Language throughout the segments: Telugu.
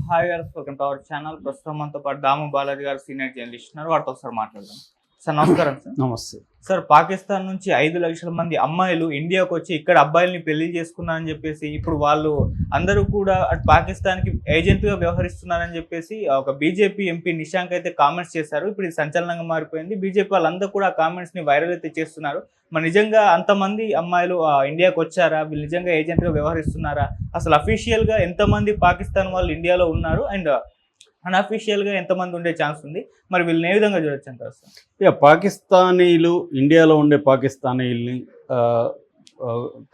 హాయ్ గారు, వెల్కమ్ టు అవర్ ఛానల్. ప్రస్తుతం మనతో పాటు దాము బాలాజీ గారు సీనియర్ జర్నలిస్ట్ ఉన్నారు. వారితో ఒకసారి మాట్లాడదాం. సార్ నమస్కారం. సార్ నమస్తే సార్, పాకిస్తాన్ నుంచి 5 లక్షల మంది అమ్మాయిలు ఇండియాకు వచ్చి ఇక్కడ అబ్బాయిల్ని పెళ్లి చేసుకున్నారని చెప్పేసి ఇప్పుడు వాళ్ళు అందరూ కూడా అటు పాకిస్తాన్కి ఏజెంట్గా వ్యవహరిస్తున్నారని చెప్పేసి ఒక బీజేపీ ఎంపీ నిశాంక్ అయితే కామెంట్స్ చేశారు. ఇప్పుడు ఇది సంచలనంగా మారిపోయింది. బీజేపీ వాళ్ళందరూ కూడా ఆ కామెంట్స్ని వైరల్ అయితే చేస్తున్నారు. మరి నిజంగా అంతమంది అమ్మాయిలు ఇండియాకు వచ్చారా? వీళ్ళు నిజంగా ఏజెంట్గా వ్యవహరిస్తున్నారా? అసలు అఫీషియల్గా ఎంతమంది పాకిస్తాన్ వాళ్ళు ఇండియాలో ఉన్నారు అండ్ అన్అఫీషియల్గా ఎంతమంది ఉండే ఛాన్స్ ఉంది? మరి వీళ్ళని ఏ విధంగా చూడొచ్చు అంటారు సార్? ఇక పాకిస్తానీలు ఇండియాలో ఉండే పాకిస్తానీల్ని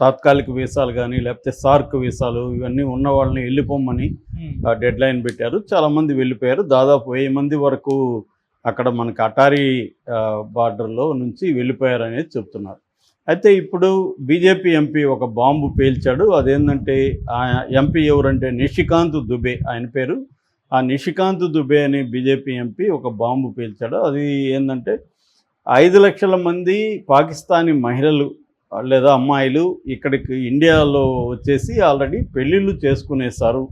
తాత్కాలిక వీసాలు కానీ లేకపోతే సార్క్ వీసాలు ఇవన్నీ ఉన్న వాళ్ళని వెళ్ళిపోమని డెడ్ లైన్ పెట్టారు. చాలామంది వెళ్ళిపోయారు. దాదాపు 1000 మంది వరకు అక్కడ మనకు అటారీ బార్డర్లో నుంచి వెళ్ళిపోయారు అనేది చెప్తున్నారు. అయితే ఇప్పుడు బీజేపీ ఎంపీ ఒక బాంబు పేల్చాడు. అదేంటంటే ఆ ఎంపీ ఎవరంటే నిషికాంత్ దుబే ఆయన పేరు. ఆ నిషికాంత్ దుబే అనే బీజేపీ ఎంపీ ఒక బాంబు పేల్చాడు. అది ఏంటంటే 5 లక్షల మంది పాకిస్తానీ మహిళలు లేదా అమ్మాయిలు ఇక్కడికి ఇండియాలో వచ్చేసి ఆల్రెడీ పెళ్ళిళ్ళు చేసుకునేసారు.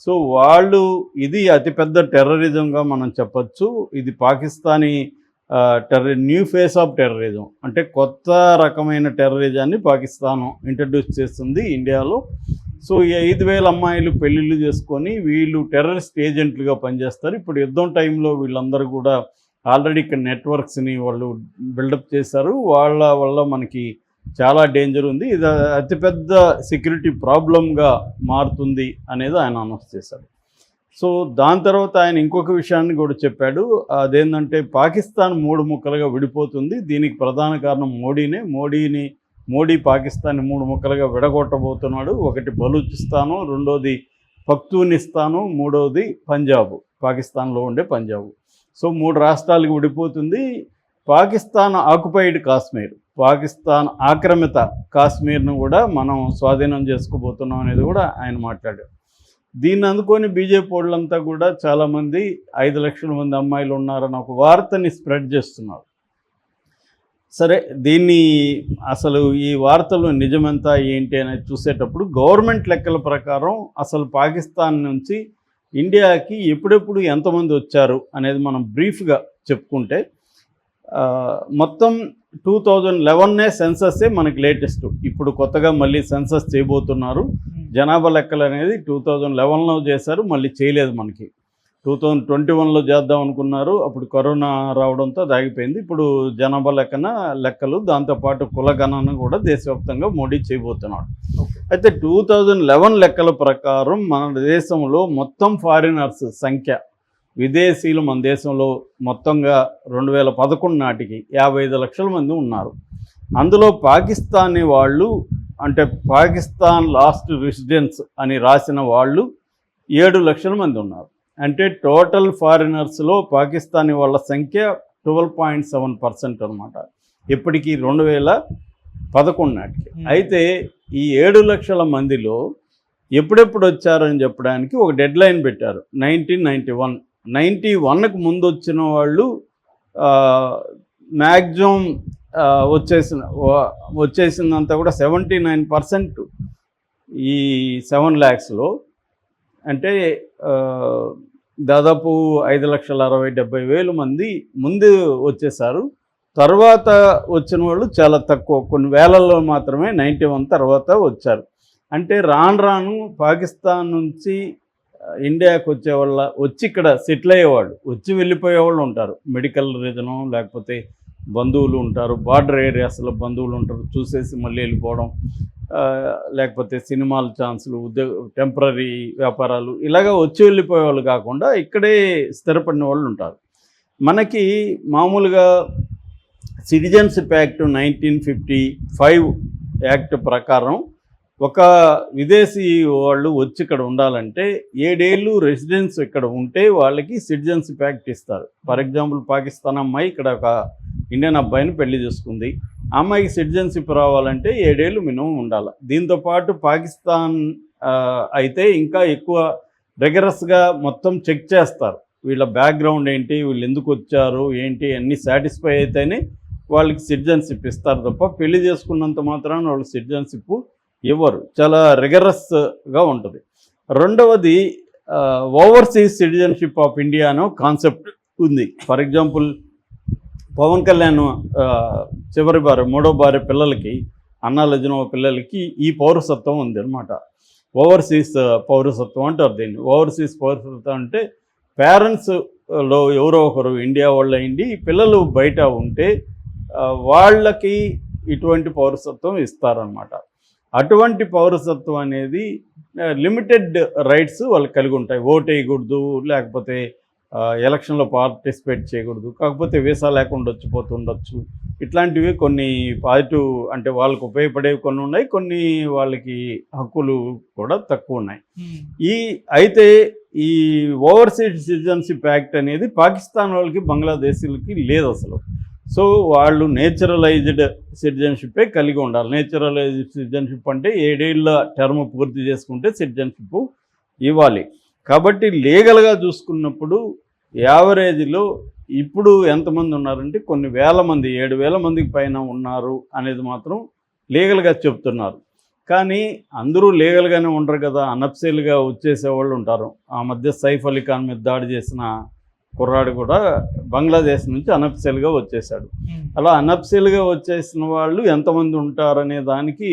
సో వాళ్ళు ఇది అతిపెద్ద టెర్రరిజంగా మనం చెప్పచ్చు. ఇది Pakistani new face of terrorism, అంటే కొత్త రకమైన టెర్రరిజాన్ని పాకిస్తాన్ ఇంట్రడ్యూస్ చేస్తుంది ఇండియాలో. సో ఈ 5,000 అమ్మాయిలు పెళ్ళిళ్ళు చేసుకొని వీళ్ళు టెర్రరిస్ట్ ఏజెంట్లుగా పనిచేస్తారు. ఇప్పుడు యుద్ధం టైంలో వీళ్ళందరూ కూడా ఆల్రెడీ ఇక్కడ నెట్వర్క్స్ని వాళ్ళు బిల్డప్ చేశారు. వాళ్ళ వల్ల మనకి చాలా డేంజర్ ఉంది. ఇది అతిపెద్ద సెక్యూరిటీ ప్రాబ్లంగా మారుతుంది అనేది ఆయన అనౌన్స్ చేశాడు. సో దాని తర్వాత ఆయన ఇంకొక విషయాన్ని కూడా చెప్పాడు. అదేంటంటే పాకిస్తాన్ 3 ముక్కలుగా విడిపోతుంది. దీనికి ప్రధాన కారణం మోడీ పాకిస్తాన్ని 3 ముక్కలుగా విడగొట్టబోతున్నాడు. ఒకటి బలూచిస్తాను, రెండోది పఖ్తూనిస్తాను, మూడవది పంజాబ్, పాకిస్తాన్లో ఉండే పంజాబ్. సో 3 రాష్ట్రాలకు విడిపోతుంది. పాకిస్తాన్ ఆక్యుపైడ్ కాశ్మీర్, పాకిస్తాన్ ఆక్రమిత కాశ్మీర్ను కూడా మనం స్వాధీనం చేసుకోబోతున్నాం అనేది కూడా ఆయన మాట్లాడారు. దీన్ని అందుకొని బీజేపీ వాళ్ళంతా కూడా చాలామంది 5 లక్షల మంది అమ్మాయిలు ఉన్నారని ఒక వార్తని స్ప్రెడ్ చేస్తున్నారు. సరే, దీన్ని అసలు ఈ వార్తలు నిజమెంత ఏంటి అనేది చూసేటప్పుడు గవర్నమెంట్ లెక్కల ప్రకారం అసలు పాకిస్తాన్ నుంచి ఇండియాకి ఎప్పుడెప్పుడు ఎంతమంది వచ్చారు అనేది మనం బ్రీఫ్గా చెప్పుకుంటే మొత్తం 2011 సెన్సస్సే మనకి లేటెస్ట్. ఇప్పుడు కొత్తగా మళ్ళీ సెన్సస్ చేయబోతున్నారు. జనాభా లెక్కలు అనేది 2011లో చేశారు, మళ్ళీ చేయలేదు. మనకి 2021లో చేద్దాం అనుకున్నారు, అప్పుడు కరోనా రావడంతో దాగిపోయింది. ఇప్పుడు జనాభా లెక్కలు దాంతోపాటు కుల గణన కూడా దేశవ్యాప్తంగా మోడీ చేయబోతున్నాడు. అయితే 2011 లెక్కల ప్రకారం మన దేశంలో మొత్తం ఫారినర్స్ సంఖ్య, విదేశీయులు మన దేశంలో మొత్తంగా 2011 నాటికి 55 లక్షల మంది ఉన్నారు. అందులో పాకిస్తానీ వాళ్ళు, అంటే పాకిస్తాన్ లాస్ట్ రెసిడెన్స్ అని రాసిన వాళ్ళు 7 లక్షల మంది ఉన్నారు. అంటే టోటల్ ఫారినర్స్లో పాకిస్తానీ వాళ్ళ సంఖ్య 12.7% అనమాట, ఇప్పటికీ 2011 నాటికి. అయితే ఈ 7 లక్షల మందిలో ఎప్పుడెప్పుడు వచ్చారని చెప్పడానికి ఒక డెడ్ లైన్ పెట్టారు. 1991కు ముందు వచ్చిన వాళ్ళు మ్యాక్సిమం వచ్చేసిందంతా కూడా 79% ఈ 7 lakhsలో, అంటే దాదాపు 5,60,70,000 మంది ముందు వచ్చేసారు. తర్వాత వచ్చిన వాళ్ళు చాలా తక్కువ, కొన్ని వేలల్లో మాత్రమే 91 తర్వాత వచ్చారు. అంటే రాను పాకిస్తాన్ నుంచి ఇండియాకి వచ్చి ఇక్కడ సెటిల్ అయ్యేవాళ్ళు, వచ్చి వెళ్ళిపోయేవాళ్ళు ఉంటారు. మెడికల్ రీజను, లేకపోతే బంధువులు ఉంటారు, బార్డర్ ఏరియాస్లో బంధువులు ఉంటారు, చూసేసి మళ్ళీ వెళ్ళిపోవడం, లేకపోతే సినిమాల ఛాన్సులు, టెంపరీ వ్యాపారాలు, ఇలాగా వచ్చి వెళ్ళిపోయేవాళ్ళు కాకుండా ఇక్కడే స్థిరపడిన వాళ్ళు ఉంటారు. మనకి మామూలుగా సిటిజన్షిప్ యాక్ట్ 1955 యాక్ట్ ప్రకారం ఒక విదేశీ వాళ్ళు వచ్చి ఇక్కడ ఉండాలంటే 7 ఏళ్ళు రెసిడెన్స్ ఇక్కడ ఉంటే వాళ్ళకి సిటిజన్షిప్ యాక్ట్ ఇస్తారు. ఫర్ ఎగ్జాంపుల్, పాకిస్తాన్ అమ్మాయి ఇక్కడ ఒక ఇండియన్ అబ్బాయిని పెళ్లి చేసుకుంది. ఆ అమ్మాయికి సిటిజన్షిప్ రావాలంటే 7 ఏళ్ళు మినిమం ఉండాలి. దీంతోపాటు పాకిస్తాన్ అయితే ఇంకా ఎక్కువ రెగరస్గా మొత్తం చెక్ చేస్తారు. వీళ్ళ బ్యాక్గ్రౌండ్ ఏంటి, వీళ్ళు ఎందుకు వచ్చారు ఏంటి అన్నీ సాటిస్ఫై అయితేనే వాళ్ళకి సిటిజన్షిప్ ఇస్తారు తప్ప పెళ్లి చేసుకున్నంత మాత్రాన వాళ్ళు సిటిజన్షిప్ ఇవ్వరు. చాలా రిగరస్గా ఉంటుంది. రెండవది ఓవర్సీస్ సిటిజన్షిప్ ఆఫ్ ఇండియా అనే కాన్సెప్ట్ ఉంది. ఫర్ ఎగ్జాంపుల్ పవన్ కళ్యాణ్ చివరి భార్య మూడో భార్య పిల్లలకి అన్నాలజనో పిల్లలకి ఈ పౌరసత్వం ఉంది అనమాట. ఓవర్సీస్ పౌరసత్వం అంటారు దీన్ని. ఓవర్సీస్ పౌరసత్వం అంటే పేరెంట్స్లో ఎవరో ఒకరు ఇండియా వాళ్ళు అయింది, పిల్లలు బయట ఉంటే వాళ్ళకి ఇటువంటి పౌరసత్వం ఇస్తారనమాట. అటువంటి పౌరసత్వం అనేది లిమిటెడ్ రైట్స్ వాళ్ళు కలిగి ఉంటాయి. ఓటు వేయకూడదు, లేకపోతే ఎలక్షన్లో పార్టిసిపేట్ చేయకూడదు, కాకపోతే వీసా లేకుండా వచ్చిపోతుండొచ్చు. ఇట్లాంటివి కొన్ని పాజిటివ్ అంటే వాళ్ళకు ఉపయోగపడేవి కొన్ని ఉన్నాయి, కొన్ని వాళ్ళకి హక్కులు కూడా తక్కువ ఉన్నాయి. అయితే ఈ ఓవర్సీస్ సిటిజన్షిప్ యాక్ట్ అనేది పాకిస్తాన్ వాళ్ళకి బంగ్లాదేశీలకి లేదు అసలు. సో వాళ్ళు నేచురలైజ్డ్ సిటిజన్షిప్పే కలిగి ఉండాలి. నేచురలైజ్డ్ సిటిజన్షిప్ అంటే 7 ఏళ్ళ టర్మ్ పూర్తి చేసుకుంటే సిటిజన్షిప్ ఇవ్వాలి. కాబట్టి లీగల్గా చూసుకున్నప్పుడు యావరేజ్లో ఇప్పుడు ఎంతమంది ఉన్నారంటే కొన్ని వేల మంది, 7,000 మందికి పైన ఉన్నారు అనేది మాత్రం లీగల్గా చెప్తున్నారు. కానీ అందరూ లీగల్గానే ఉండరు కదా, అనఫ్సీల్గా వచ్చేసేవాళ్ళు ఉంటారు. ఆ మధ్య సైఫ్ అలీ ఖాన్ మీద దాడి చేసిన కుర్రాడు కూడా బంగ్లాదేశ్ నుంచి అనఫ్సీల్గా వచ్చేసాడు. అలా అనఫ్సీల్గా వచ్చేసిన వాళ్ళు ఎంతమంది ఉంటారనే దానికి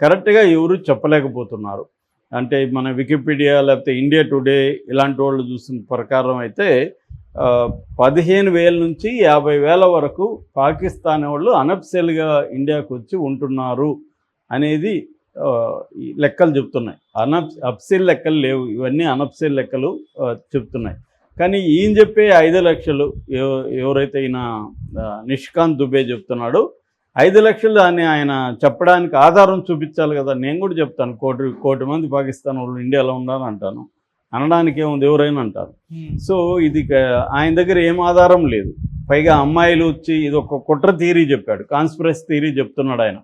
కరెక్ట్గా ఎవరు చెప్పలేకపోతున్నారు. అంటే మన వికీపీడియా లేకపోతే ఇండియా టుడే ఇలాంటి వాళ్ళు చూసిన ప్రకారం అయితే 15,000 నుంచి 50,000 వరకు పాకిస్తాన్ వాళ్ళు అనఫ్సీల్గా ఇండియాకు వచ్చి ఉంటున్నారు అనేది లెక్కలు చెప్తున్నాయి. అఫ్సీల్ లెక్కలు లేవు, ఇవన్నీ అనఫ్సీల్ లెక్కలు చెప్తున్నాయి. కానీ ఈయన చెప్పే 5 లక్షలు ఎవరైతే ఈయన నిష్కాంత్ దుబే చెప్తున్నాడో 5 లక్షలు అని ఆయన చెప్పడానికి ఆధారం చూపించాలి కదా. నేను కూడా చెప్తాను, కోటి మంది పాకిస్తాన్ వాళ్ళు ఇండియాలో ఉండాలని అంటాను, అనడానికి ఏముంది, ఎవరైనా అంటారు. సో ఇది ఆయన దగ్గర ఏం ఆధారం లేదు. పైగా అమ్మాయిలు వచ్చి ఇది ఒక కుట్ర థియరీ చెప్పాడు, కాన్స్పిరసీ థియరీ చెప్తున్నాడు ఆయన.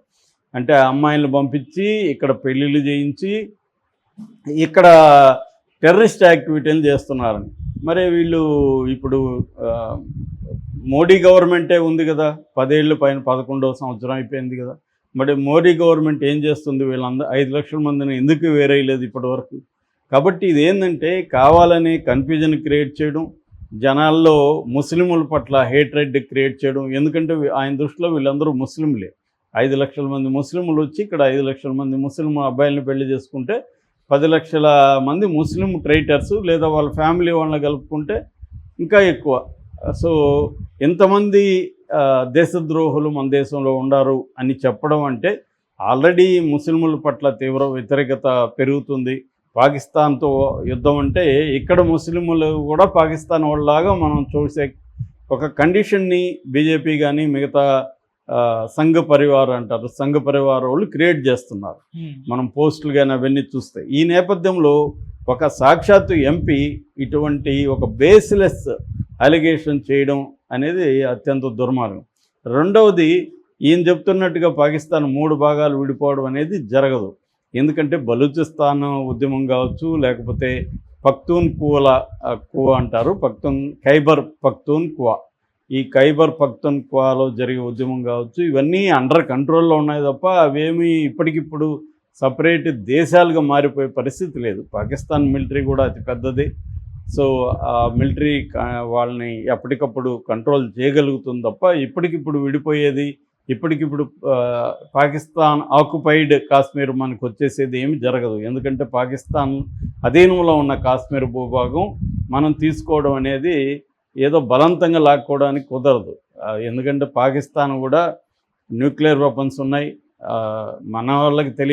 అంటే అమ్మాయిలను పంపించి ఇక్కడ పెళ్ళిళ్ళు చేయించి ఇక్కడ టెర్రరిస్ట్ యాక్టివిటీలు చేస్తున్నారని. మరి వీళ్ళు ఇప్పుడు మోడీ గవర్నమెంటే ఉంది కదా, 10 ఏళ్ళ పైన 11వ సంవత్సరం అయిపోయింది కదా. మరి మోడీ గవర్నమెంట్ ఏం చేస్తుంది? వీళ్ళందరూ 5 లక్షల మందిని ఎందుకు వేరేయలేదు ఇప్పటి వరకు? కాబట్టి ఇది ఏంటంటే కావాలని కన్ఫ్యూజన్ క్రియేట్ చేయడం, జనాల్లో ముస్లింల పట్ల హేట్రెడ్ క్రియేట్ చేయడం. ఎందుకంటే ఆయన దృష్టిలో వీళ్ళందరూ ముస్లింలే. 5 లక్షల మంది ముస్లింలు వచ్చి ఇక్కడ 5 లక్షల మంది ముస్లిం అబ్బాయిలను పెళ్లి చేసుకుంటే 10 లక్షల మంది ముస్లిం ట్రైటర్స్ లేదా వాళ్ళ ఫ్యామిలీ వాళ్ళని కలుపుకుంటే ఇంకా ఎక్కువ. సో ఎంతమంది దేశద్రోహులు మన దేశంలో ఉండారు అని చెప్పడం అంటే ఆల్రెడీ ముస్లింల పట్ల తీవ్ర వ్యతిరేకత పెరుగుతుంది. పాకిస్తాన్తో యుద్ధం అంటే ఇక్కడ ముస్లింలు కూడా పాకిస్తాన్ వాళ్ళలాగా మనం చూసే ఒక కండిషన్ని బీజేపీ కానీ మిగతా సంఘ పరివార్ అంటారు, సంఘ పరివార్ వాళ్ళు క్రియేట్ చేస్తున్నారు. మనం పోస్టులు కానీ అవన్నీ చూస్తే ఈ నేపథ్యంలో ఒక సాక్షాత్తు ఎంపీ ఇటువంటి ఒక బేస్లెస్ అలిగేషన్ చేయడం అనేది అత్యంత దుర్మార్గం. రెండవది, ఈయన చెప్తున్నట్టుగా పాకిస్తాన్ 3 భాగాలు విడిపోవడం అనేది జరగదు. ఎందుకంటే బలూచిస్తాన్ ఉద్యమం కావచ్చు, లేకపోతే పఖ్తూన్ఖ్వా అంటారు, ఖైబర్ పఖ్తూన్ఖ్వా, ఈ ఖైబర్ పఖ్తూన్ఖ్వాలో జరిగే ఉద్యమం కావచ్చు, ఇవన్నీ అండర్ కంట్రోల్లో ఉన్నాయి తప్ప అవేమీ ఇప్పటికిప్పుడు సపరేట్ దేశాలుగా మారిపోయే పరిస్థితి లేదు. పాకిస్తాన్ మిలిటరీ కూడా అతి పెద్దది. సో ఆ మిలిటరీ వాళ్ళని ఎప్పటికప్పుడు కంట్రోల్ చేయగలుగుతుంది తప్ప ఇప్పటికిప్పుడు విడిపోయేది, ఇప్పటికిప్పుడు పాకిస్తాన్ ఆక్యుపైడ్ కాశ్మీర్ మనకు వచ్చేసేది ఏమి జరగదు. ఎందుకంటే పాకిస్తాన్ అధీనంలో ఉన్న కాశ్మీర్ భూభాగం మనం తీసుకోవడం అనేది ఏదో బలవంతంగా లాక్కోవడానికి కుదరదు. ఎందుకంటే పాకిస్తాన్ కూడా న్యూక్లియర్ వెపన్స్ ఉన్నాయి. మన వాళ్ళకి తెలియ